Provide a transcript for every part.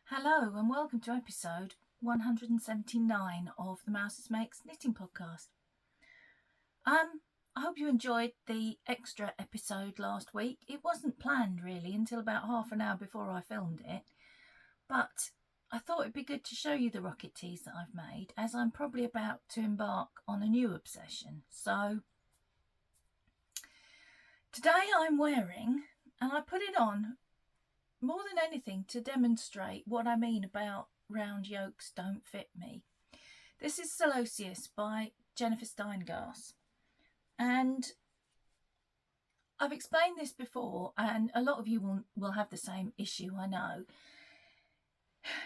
Hello and welcome to episode 179 of the Mouses Makes Knitting Podcast. I hope you enjoyed the extra episode last week. It wasn't planned really until about half an hour before I filmed it, but I thought it'd be good to show you the rocket tees that I've made, as I'm probably about to embark on a new obsession. So today I'm wearing, and I put it on more than anything to demonstrate what I mean about round yokes don't fit me. This is Celosius by Jennifer Steingars, and I've explained this before, and a lot of you will have the same issue, I know.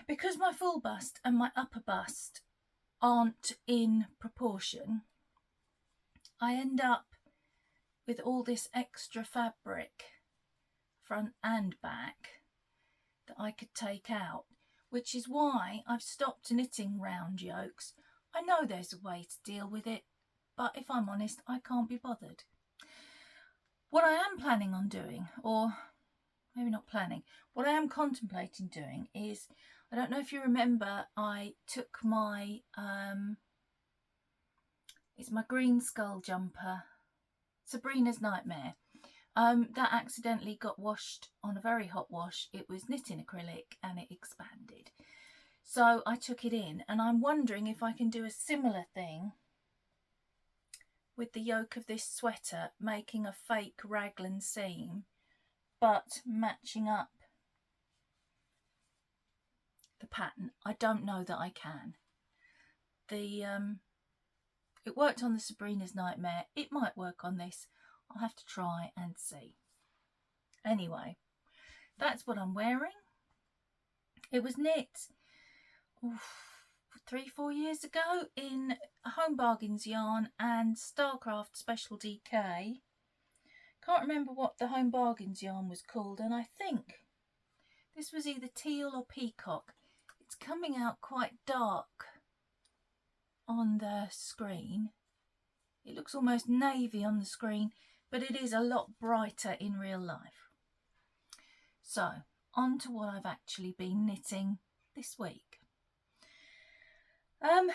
Because my full bust and my upper bust aren't in proportion, I end up with all this extra fabric, front and back, that I could take out, which is why I've stopped knitting round yokes. I know there's a way to deal with it, but if I'm honest, I can't be bothered. What I am planning on doing, or maybe not planning, what I am contemplating doing is, I don't know if you remember, I took my, it's my green skull jumper, Sabrina's Nightmare. That accidentally got washed on a very hot wash. It was knit in acrylic and it expanded. So I took it in, and I'm wondering if I can do a similar thing with the yoke of this sweater, making a fake raglan seam, but matching up the pattern. I don't know that I can. It worked on the Sabrina's Nightmare. It might work on this. I'll have to try and see. Anyway, that's what I'm wearing. It was knit 3-4 years ago in Home Bargains yarn and Starcraft Special DK. Can't remember what the Home Bargains yarn was called, and I think this was either teal or peacock. It's coming out quite dark on the screen. It looks almost navy on the screen, but it is a lot brighter in real life. So, on to what I've actually been knitting this week. I'm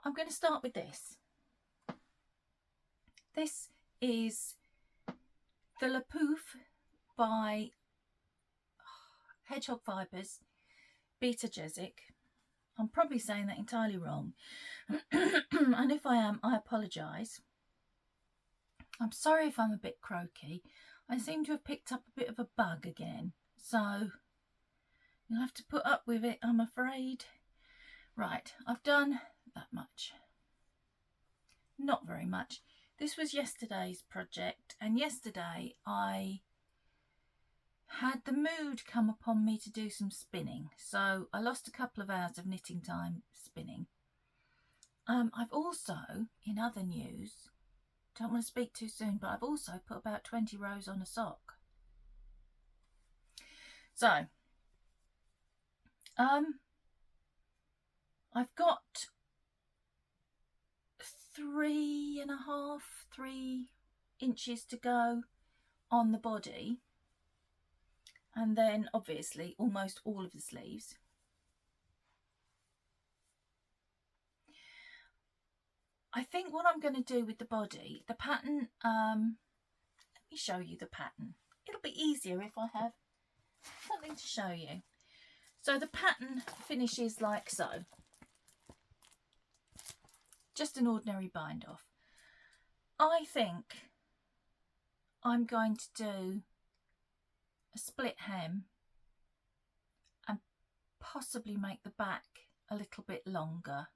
going to start with this. This is the Looof by Hedgehog Fibres, Beta Jezik. I'm probably saying that entirely wrong, and if I am, I apologise. I'm sorry if I'm a bit croaky. I seem to have picked up a bit of a bug again, so you'll have to put up with it, I'm afraid. Right, I've done that much. Not very much. This was yesterday's project, and yesterday I had the mood come upon me to do some spinning, so I lost a couple of hours of knitting time spinning. I've also, in other news, don't want to speak too soon, but I've also put about 20 rows on a sock. So, I've got 3 inches to go on the body, and then obviously almost all of the sleeves. I think what I'm going to do with the body, the pattern, let me show you the pattern. It'll be easier if I have something to show you. So the pattern finishes like so. Just an ordinary bind off. I think I'm going to do a split hem and possibly make the back a little bit longer,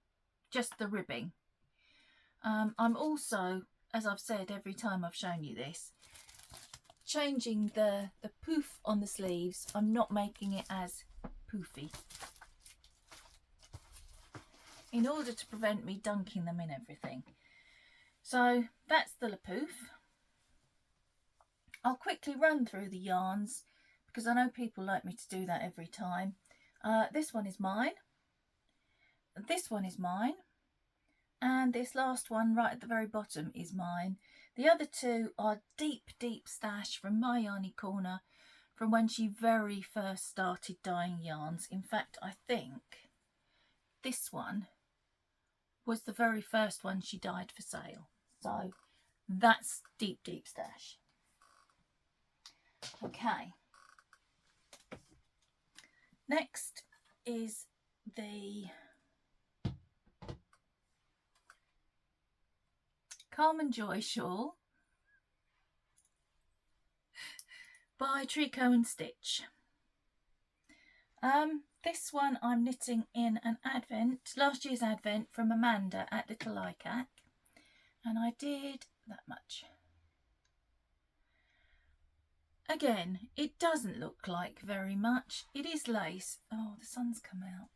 just the ribbing. I'm also, as I've said every time I've shown you this, changing the poof on the sleeves. I'm not making it as poofy in order to prevent me dunking them in everything. So that's the Looof. I'll quickly run through the yarns because I know people like me to do that every time. This one is mine. This one is mine. And this last one right at the very bottom is mine. The other two are deep stash from my Yarny Corner from when she very first started dyeing yarns. In fact, I think this one was the very first one she dyed for sale. So that's deep, deep stash. Okay. Next is the Calm and Joy Shawl by Tricot and Stitch. This one I'm knitting in an Advent, last year's Advent from Amanda at Little Lycac, and I did that much. Again, it doesn't look like very much. It is lace. Oh, the sun's come out.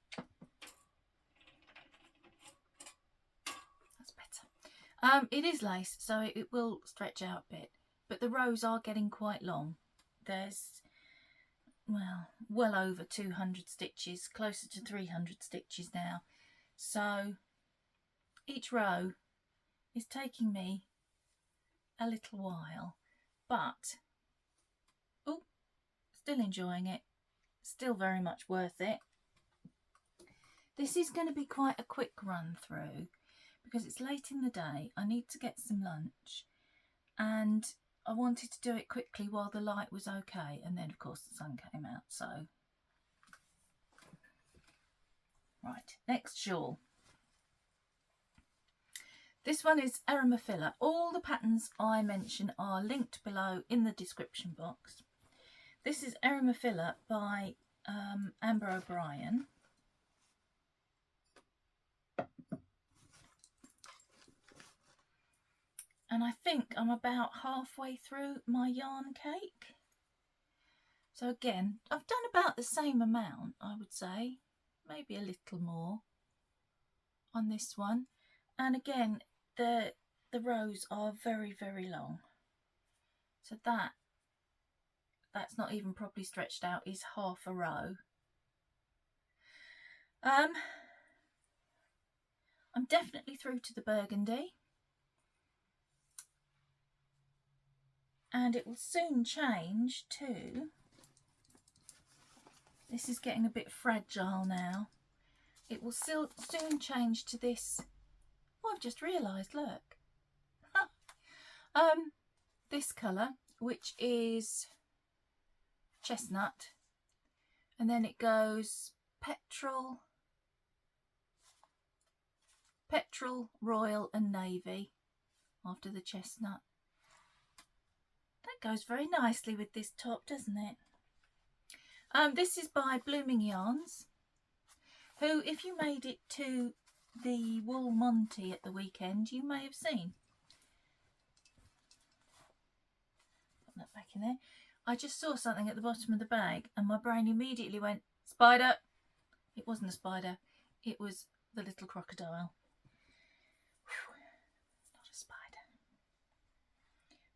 That's better. It is lace, so it will stretch out a bit, but the rows are getting quite long. There's, well over 200 stitches, closer to 300 stitches now. So each row is taking me a little while, but still enjoying it, still very much worth it. This is going to be quite a quick run through because it's late in the day. I need to get some lunch and I wanted to do it quickly while the light was okay, and then of course the sun came out. So right, next shawl. This one is Aramopilla. All the patterns I mention are linked below in the description box. This is Aramopilla by Amber O'Brien. And I think I'm about halfway through my yarn cake. So again, I've done about the same amount, I would say. Maybe a little more on this one. And again, the rows are very, very long. So that's not even properly stretched out, is half a row. I'm definitely through to the burgundy, and it will soon change to, this is getting a bit fragile now, it will soon change to this, oh, I've just realised, look, this colour, which is chestnut, and then it goes petrol, royal and navy after the chestnut. That goes very nicely with this top, doesn't it? This is by Blooming Yarns, who, if you made it to the Wool Monty at the weekend, you may have seen. Put that back in there. I just saw something at the bottom of the bag and my brain immediately went, spider. It wasn't a spider, it was the little crocodile. Whew. Not a spider.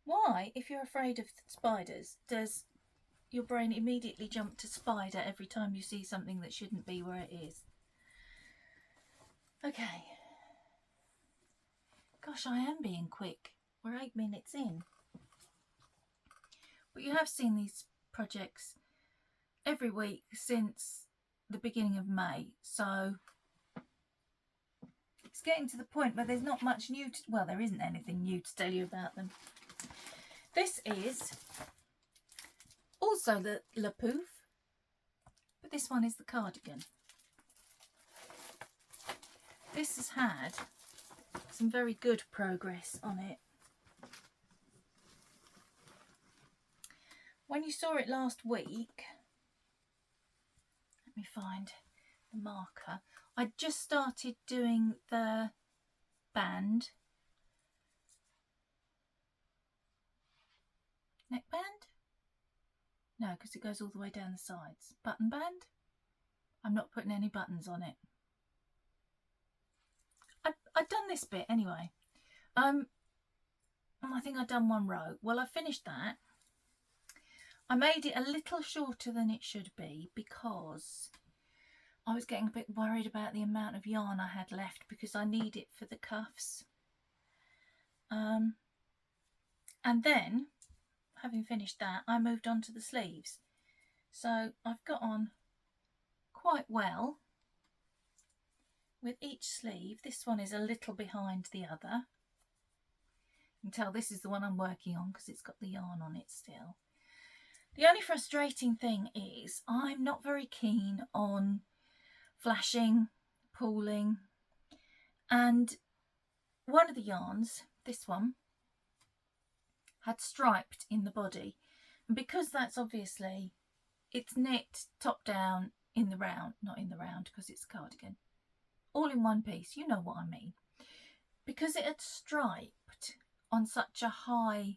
Why, if you're afraid of spiders, does your brain immediately jump to spider every time you see something that shouldn't be where it is? Okay. Gosh, I am being quick. We're 8 minutes in. But you have seen these projects every week since the beginning of May, so it's getting to the point where there's not much new to, well, there isn't anything new to tell you about them. This is also the Looof, but this one is the Cardigan. This has had some very good progress on it. When you saw it last week, let me find the marker. I just started doing the band. Neckband? No, because it goes all the way down the sides. Button band? I'm not putting any buttons on it. I've done this bit anyway. I think I've done one row. Well, I finished that. I made it a little shorter than it should be because I was getting a bit worried about the amount of yarn I had left because I need it for the cuffs. And then, having finished that, I moved on to the sleeves. So I've got on quite well with each sleeve. This one is a little behind the other. You can tell this is the one I'm working on because it's got the yarn on it still. The only frustrating thing is I'm not very keen on flashing, pooling, and one of the yarns, this one, had striped in the body, and because that's obviously, it's knit top down in the round, not in the round because it's a cardigan, all in one piece, you know what I mean. Because it had striped on such a high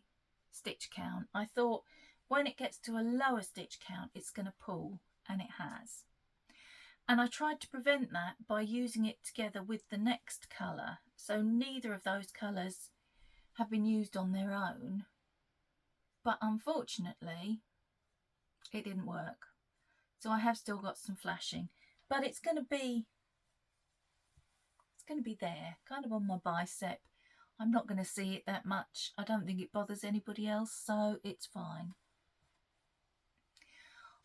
stitch count, I thought when it gets to a lower stitch count it's going to pull, and it has. And I tried to prevent that by using it together with the next colour, so neither of those colours have been used on their own, but unfortunately it didn't work. So I have still got some flashing, but it's going to be there, kind of on my bicep. I'm not going to see it that much. I don't think it bothers anybody else, so it's fine.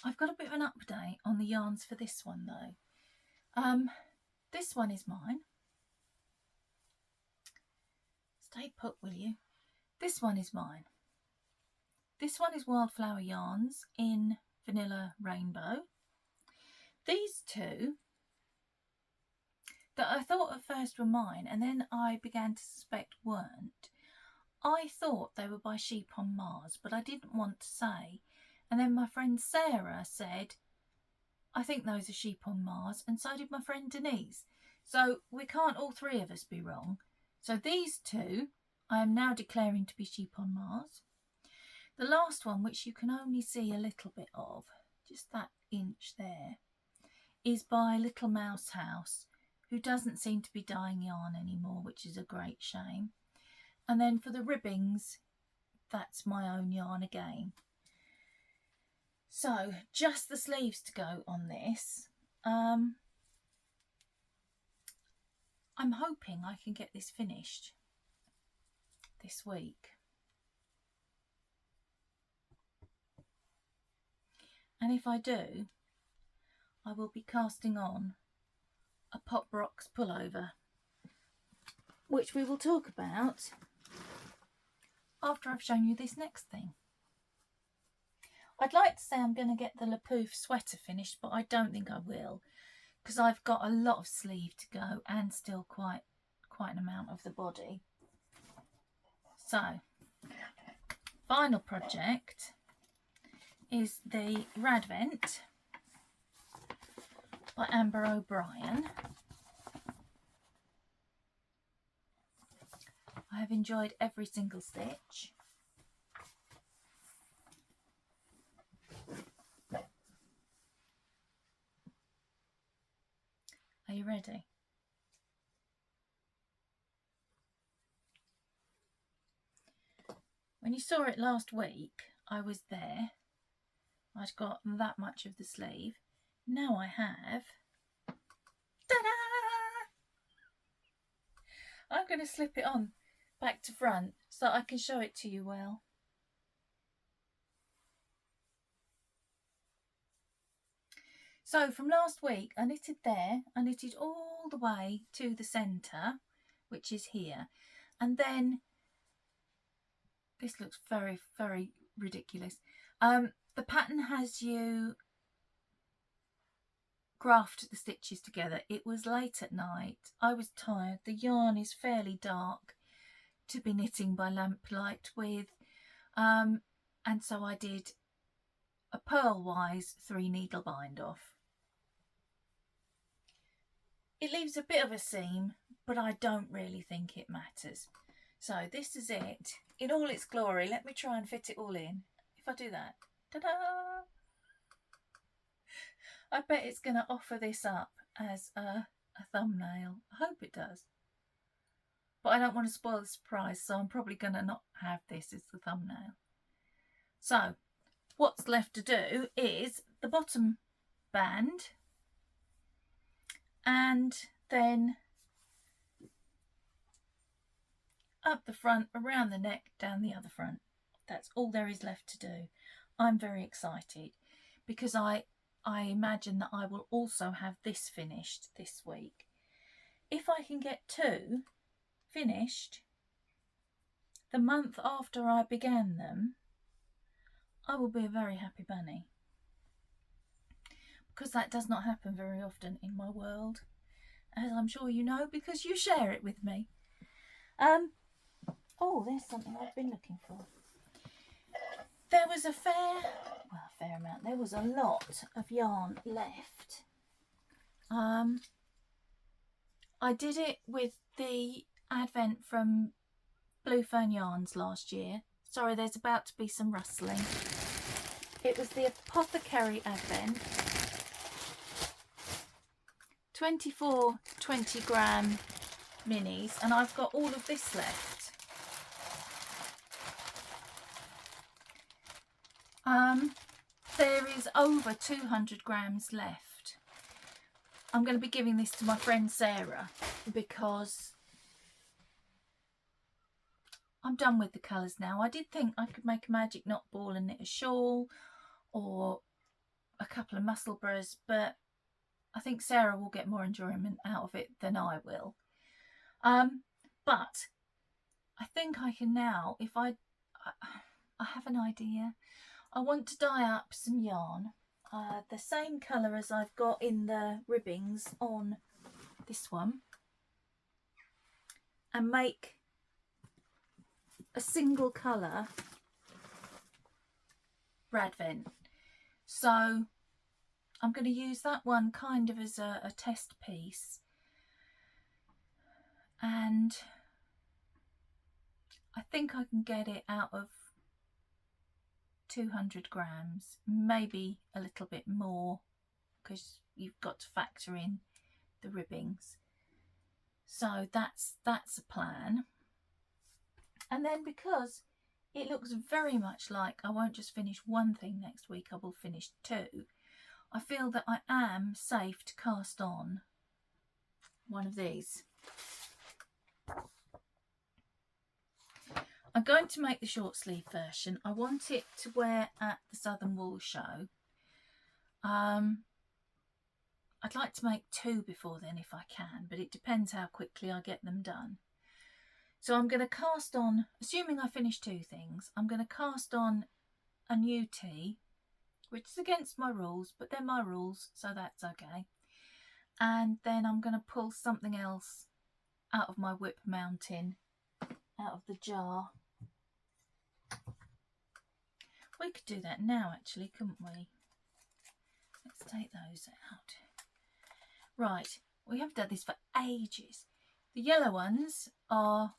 I've got a bit of an update on the yarns for this one though. This one is mine. Stay put, will you? This one is mine. This one is Wildflower Yarns in Vanilla Rainbow. These two that I thought at first were mine, and then I began to suspect weren't. I thought they were by Sheep on Mars, but I didn't want to say. And then my friend Sarah said, I think those are Sheep on Mars, and so did my friend Denise. So we can't all three of us be wrong. So these two I am now declaring to be Sheep on Mars. The last one, which you can only see a little bit of, just that inch there, is by Little Mouse House, who doesn't seem to be dyeing yarn anymore, which is a great shame. And then for the ribbings, that's my own yarn again. So just the sleeves to go on this. I'm hoping I can get this finished this week. And if I do, I will be casting on a Pop Rocks pullover, which we will talk about after I've shown you this next thing. I'd like to say I'm going to get the Looof sweater finished, but I don't think I will, because I've got a lot of sleeve to go and still quite an amount of the body. So, final project is the Radvent by Amber O'Brien. I have enjoyed every single stitch. Are you ready? When you saw it last week, I was there. I'd got that much of the sleeve. Now I have, ta-da! I'm going to slip it on back to front so I can show it to you well. So from last week, I knitted there, I knitted all the way to the centre, which is here, and then this looks very, very ridiculous. The pattern has you graft the stitches together. It was late at night, I was tired, the yarn is fairly dark to be knitting by lamplight with, and so I did a purlwise 3 needle bind off. It leaves a bit of a seam, but I don't really think it matters. So this is it in all its glory. Let me try and fit it all in. If I do that, ta-da! I bet it's going to offer this up as a thumbnail. I hope it does. But I don't want to spoil the surprise, so I'm probably going to not have this as the thumbnail. So what's left to do is the bottom band, and then up the front, around the neck, down the other front. That's all there is left to do. I'm very excited. because I imagine that I will also have this finished this week. If I can get 2 finished the month after I began them, I will be a very happy bunny, because that does not happen very often in my world, as I'm sure you know, because you share it with me. Oh, there's something I've been looking for. There was a fair amount. There was a lot of yarn left. I did it with the Advent from Blue Fern Yarns last year. Sorry, there's about to be some rustling. It was the Apothecary Advent. 24 20-gram minis, and I've got all of this left. There is over 200 grams left. I'm going to be giving this to my friend Sarah because I'm done with the colours now. I did think I could make a magic knot ball and knit a shawl or a couple of Musselburghs, but I think Sarah will get more enjoyment out of it than I will. But I think I can now, if I have an idea. I want to dye up some yarn, the same colour as I've got in the ribbings on this one, and make a single colour Radvent. So I'm going to use that one kind of as a test piece, and I think I can get it out of 200 grams, maybe a little bit more, because you've got to factor in the ribbings. So that's a plan. And then, because it looks very much like I won't just finish one thing next week, I will finish 2, I feel that I am safe to cast on one of these. I'm going to make the short sleeve version. I want it to wear at the Southern Wool Show. I'd like to make 2 before then if I can, but it depends how quickly I get them done. So I'm going to cast on, assuming I finish 2 things, I'm going to cast on a new tee, which is against my rules, but they're my rules, so that's okay. And then I'm going to pull something else out of my whip mountain, out of the jar. We could do that now, actually, couldn't we? Let's take those out. Right, we have done this for ages. The yellow ones are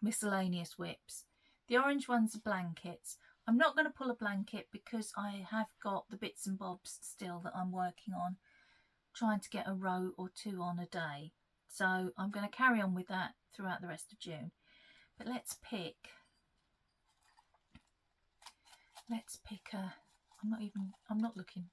miscellaneous whips. The orange ones are blankets. I'm not going to pull a blanket because I have got the bits and bobs still that I'm working on, trying to get a row or 2 on a day. So I'm going to carry on with that throughout the rest of June. But let's pick a, I'm not looking.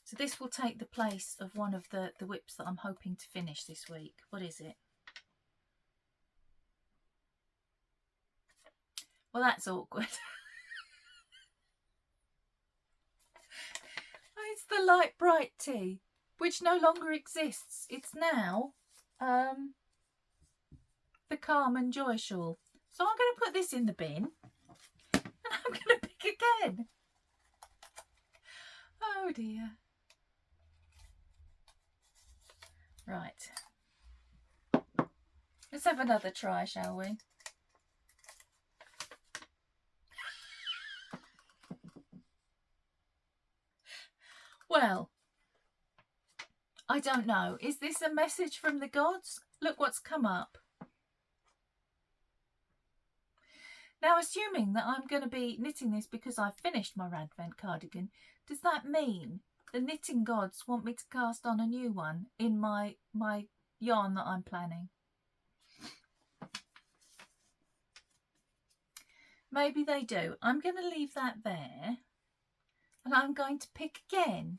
So this will take the place of one of the whips that I'm hoping to finish this week. What is it? Well, that's awkward. It's the light bright tea, which no longer exists. It's now the Calm and Joy shawl. So I'm going to put this in the bin and I'm going to pick again. Oh dear. Right. Let's have another try, shall we? Well, I don't know. Is this a message from the gods? Look what's come up. Now, assuming that I'm going to be knitting this because I've finished my Radvent cardigan, does that mean the knitting gods want me to cast on a new one in my yarn that I'm planning? Maybe they do. I'm going to leave that there and I'm going to pick again.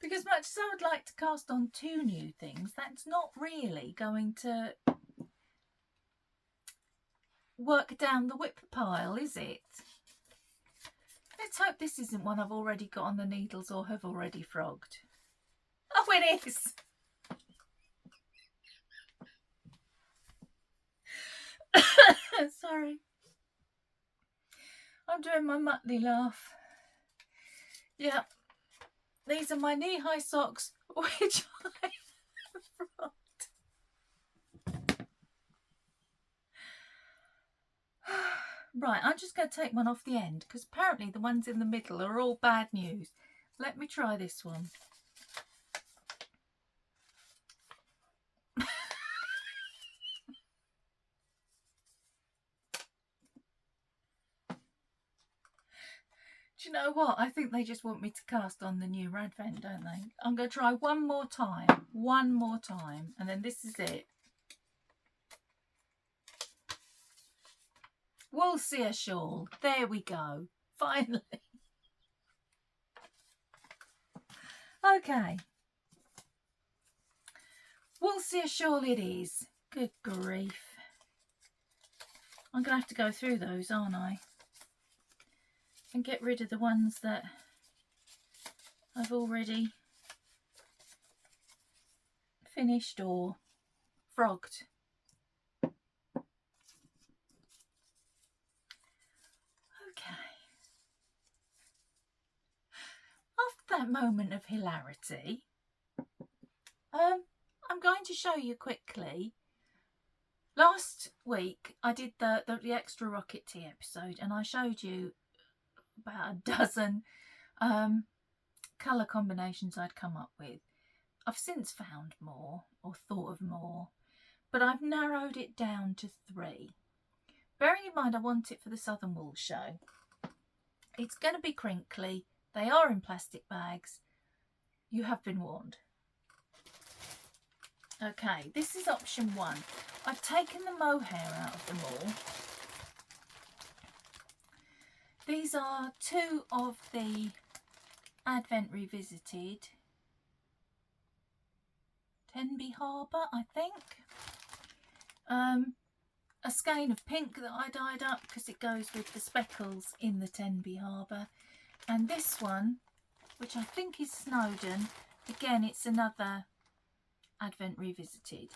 Because much as I would like to cast on 2 new things, that's not really going to work down the whip pile, is it? Let's hope this isn't one I've already got on the needles or have already frogged. Oh, it is! Sorry. I'm doing my Muttley laugh. Yeah. These are my knee-high socks, which I frogged. Right, I'm just going to take one off the end because apparently the ones in the middle are all bad news. Let me try this one. Do you know what? I think they just want me to cast on the new Radvent, don't they? I'm going to try one more time, and then this is it. We'll see a shawl. There we go. Finally. Okay. We'll see a shawl it is. Good grief. I'm going to have to go through those, aren't I? And get rid of the ones that I've already finished or frogged. After that moment of hilarity, I'm going to show you quickly. Last week I did the extra Rocket Tea episode and I showed you about a dozen colour combinations I'd come up with. I've since found more or thought of more, but I've narrowed it down to 3. Bearing in mind I want it for the Southern Wool show. It's going to be crinkly. They are in plastic bags. You have been warned. Okay, this is option 1. I've taken the mohair out of them all. These are 2 of the Advent Revisited Tenby Harbour, I think. A skein of pink that I dyed up because it goes with the speckles in the Tenby Harbour. And this one, which I think is Snowdon, again, it's another Advent Revisited.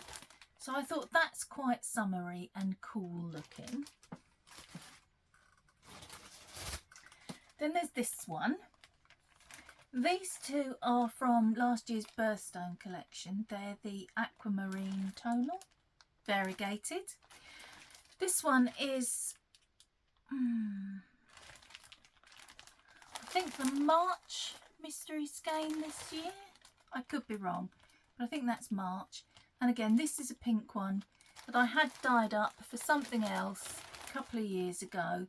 So I thought that's quite summery and cool looking. Then there's this one. These 2 are from last year's Birthstone collection. They're the Aquamarine Tonal, variegated. This one is, I think the March mystery skein this year. I could be wrong, but I think that's March. And again, this is a pink one that I had dyed up for something else a couple of years ago,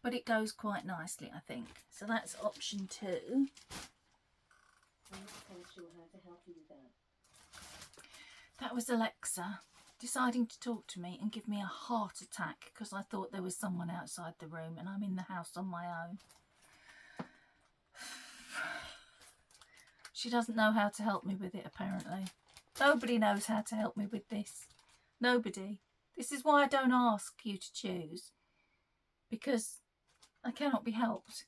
but it goes quite nicely, I think. So that's option 2. I'm not quite sure how to help you with that. That was Alexa deciding to talk to me and give me a heart attack because I thought there was someone outside the room and I'm in the house on my own. She doesn't know how to help me with it, apparently. Nobody knows how to help me with this. Nobody. This is why I don't ask you to choose, because I cannot be helped.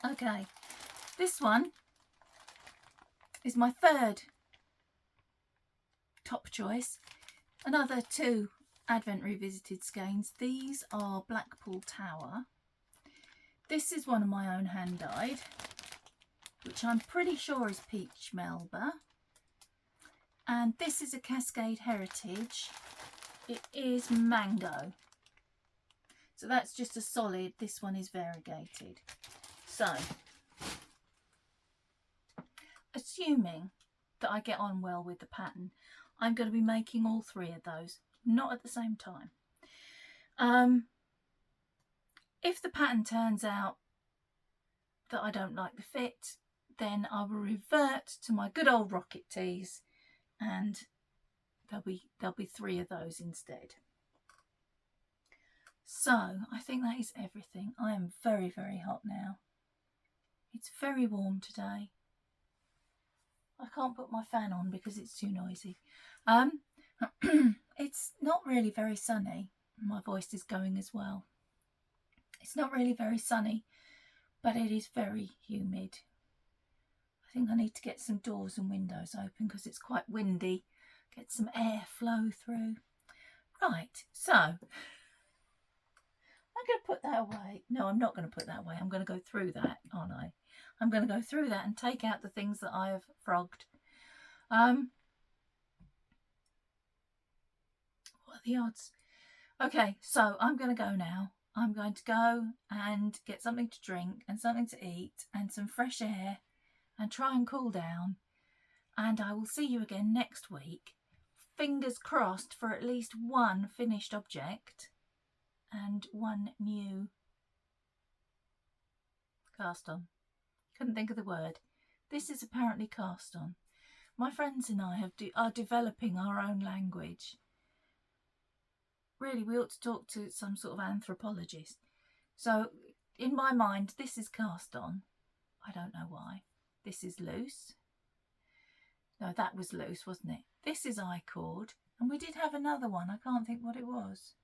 Okay, this one is my 3rd top choice. Another 2 Advent Revisited skeins. These are Blackpool Tower. This is one of my own hand dyed, which I'm pretty sure is Peach Melba. And this is a Cascade Heritage. It is Mango. So that's just a solid. This one is variegated. So, assuming that I get on well with the pattern, I'm going to be making all 3 of those, not at the same time. If the pattern turns out that I don't like the fit, then I will revert to my good old Rocket Tees, and there'll be 3 of those instead. So I think that is everything. I am very, very hot now. It's very warm today. I can't put my fan on because it's too noisy. It's not really very sunny. My voice is going as well. It's not really very sunny, but it is very humid. I think I need to get some doors and windows open because it's quite windy. Get some air flow through. Right, so I'm going to put that away. No, I'm not going to put that away. I'm going to go through that, aren't I? I'm going to go through that and take out the things that I have frogged. What are the odds? Okay, so I'm going to go now. I'm going to go and get something to drink and something to eat and some fresh air and try and cool down. And I will see you again next week. Fingers crossed for at least one finished object and one new cast on. Couldn't think of the word. This is apparently cast on. My friends and I are developing our own language. Really, we ought to talk to some sort of anthropologist. So, in my mind, this is cast on. I don't know why. This is loose. No, that was loose, wasn't it? This is I-cord. And we did have another one. I can't think what it was.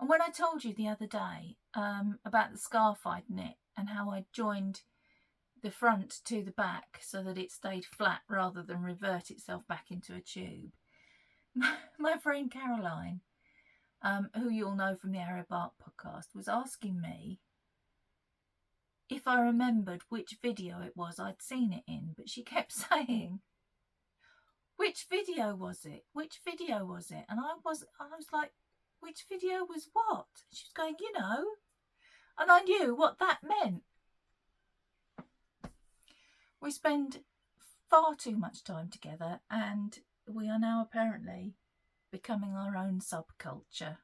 And when I told you the other day about the scarf I'd knit and how I joined the front to the back so that it stayed flat rather than revert itself back into a tube, my friend Caroline, who you'll know from the Arrow Bark podcast, was asking me if I remembered which video it was I'd seen it in, but she kept saying, which video was it? Which video was it? And I was like, which video was what? She was going, you know, and I knew what that meant. We spend far too much time together, and we are now apparently becoming our own subculture.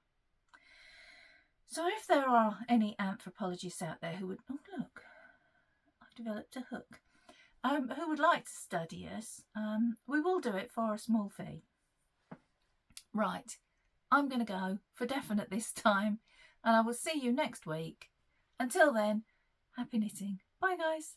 So if there are any anthropologists out there who would, oh look, I've developed a hook, who would like to study us, we will do it for a small fee. Right, I'm going to go for definite this time, and I will see you next week. Until then, happy knitting. Bye guys.